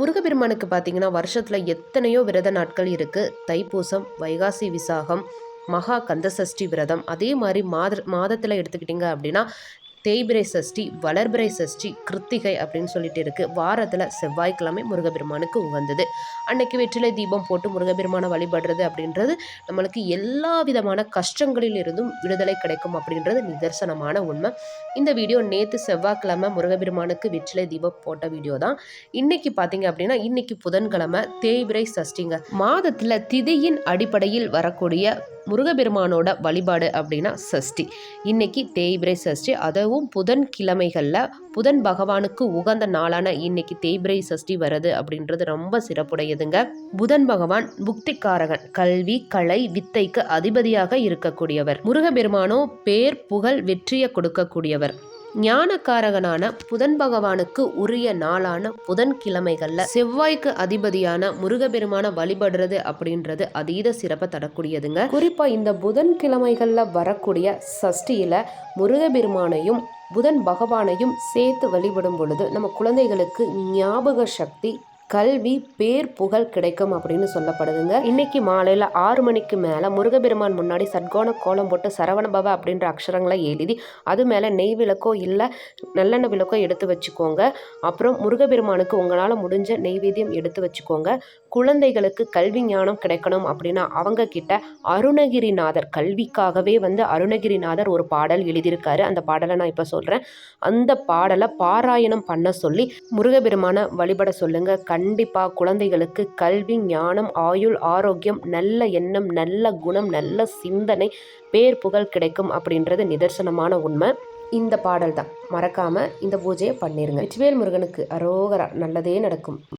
முருகப்பெருமானுக்கு பார்த்தீங்கன்னா வருஷத்தில் எத்தனையோ விரத நாட்கள் இருக்குது. தைப்பூசம், வைகாசி விசாகம், மகா கந்தசஷ்டி விரதம், அதே மாதிரி மாதத்தில் எடுத்துக்கிட்டிங்க அப்படின்னா தேய்பிரை சஷ்டி, வளர்பிறை சஷ்டி, கிருத்திகை அப்படின்னு சொல்லிட்டு இருக்குது. வாரத்தில் செவ்வாய்க்கிழமை முருகப்பெருமானுக்கு உகந்தது. அன்னைக்கு வெற்றிலை தீபம் போட்டு முருகப்பெருமானை வழிபடுறது அப்படின்றது நம்மளுக்கு எல்லா விதமான கஷ்டங்களில் இருந்தும் விடுதலை கிடைக்கும் அப்படின்றது நிதர்சனமான உண்மை. இந்த வீடியோ நேற்று செவ்வாய்க்கிழமை முருகப்பெருமானுக்கு வெற்றிலை தீபம் போட்ட வீடியோ தான். இன்னைக்கு பார்த்தீங்க அப்படின்னா இன்னைக்கு புதன்கிழமை தேய்பிரை சஷ்டிங்க. மாதத்தில் திதியின் அடிப்படையில் வரக்கூடிய முருகப்பெருமானோட வழிபாடு அப்படின்னா சஷ்டி. இன்னைக்கு தேய்பிரை சஷ்டி, அதுவும் புதன்கிழமைகளில் புதன் பகவானுக்கு உகந்த நாளான இன்னைக்கு தேய்பிரை சஷ்டி வருது அப்படின்றது ரொம்ப சிறப்புடையதுங்க. புதன் பகவான் புக்திக்காரகன், கல்வி, கலை, வித்தைக்கு அதிபதியாக இருக்கக்கூடியவர். முருகப்பெருமானோ பேர், புகழ், வெற்றியை கொடுக்கக்கூடியவர். ஞானக்காரகனான புதன் பகவானுக்கு உரிய நாளான புதன்கிழமைகளில் செவ்வாய்க்கு அதிபதியான முருகப்பெருமான வழிபடுறது அப்படின்றது அதீத சிறப்பை தரக்கூடியதுங்க. குறிப்பாக இந்த புதன்கிழமைகளில் வரக்கூடிய சஷ்டியில் முருகப்பெருமானையும் புதன் பகவானையும் சேர்த்து வழிபடும் பொழுது நம்ம குழந்தைகளுக்கு ஞாபக சக்தி, கல்வி, பேர், புகழ் கிடைக்கும் அப்படின்னு சொல்லப்படுதுங்க. இன்னைக்கு மாலையில் 6 மணிக்கு மேலே முருகப்பெருமான் முன்னாடி சட்கோண கோலம் போட்டு சரவணபவ அப்படின்ற அக்ஷரங்களை எழுதி அது மேலே நெய் விளக்கோ இல்லை நல்லெண்ணெய் விளக்கோ எடுத்து வச்சுக்கோங்க. அப்புறம் முருகப்பெருமானுக்கு உங்களால் முடிஞ்ச நெய்வேத்தியம் எடுத்து வச்சுக்கோங்க. குழந்தைகளுக்கு கல்வி ஞானம் கிடைக்கணும் அப்படின்னா அவங்க கிட்ட அருணகிரிநாதர், கல்விக்காகவே அருணகிரிநாதர் ஒரு பாடல் எழுதியிருக்காரு. அந்த பாடலை நான் இப்போ சொல்கிறேன். அந்த பாடலை பாராயணம் பண்ண சொல்லி முருகப்பெருமான வழிபட சொல்லுங்க. கண்டிப்பாக குழந்தைகளுக்கு கல்வி, ஞானம், ஆயுள், ஆரோக்கியம், நல்ல எண்ணம், நல்ல குணம், நல்ல சிந்தனை, பேர், புகழ் கிடைக்கும் அப்படின்றது நிதர்சனமான உண்மை. இந்த பாடல் தான் மறக்காமல் இந்த பூஜையை பண்ணிருங்க. வெற்றிவேல் முருகனுக்கு அரோகரா. நல்லதே நடக்கும்.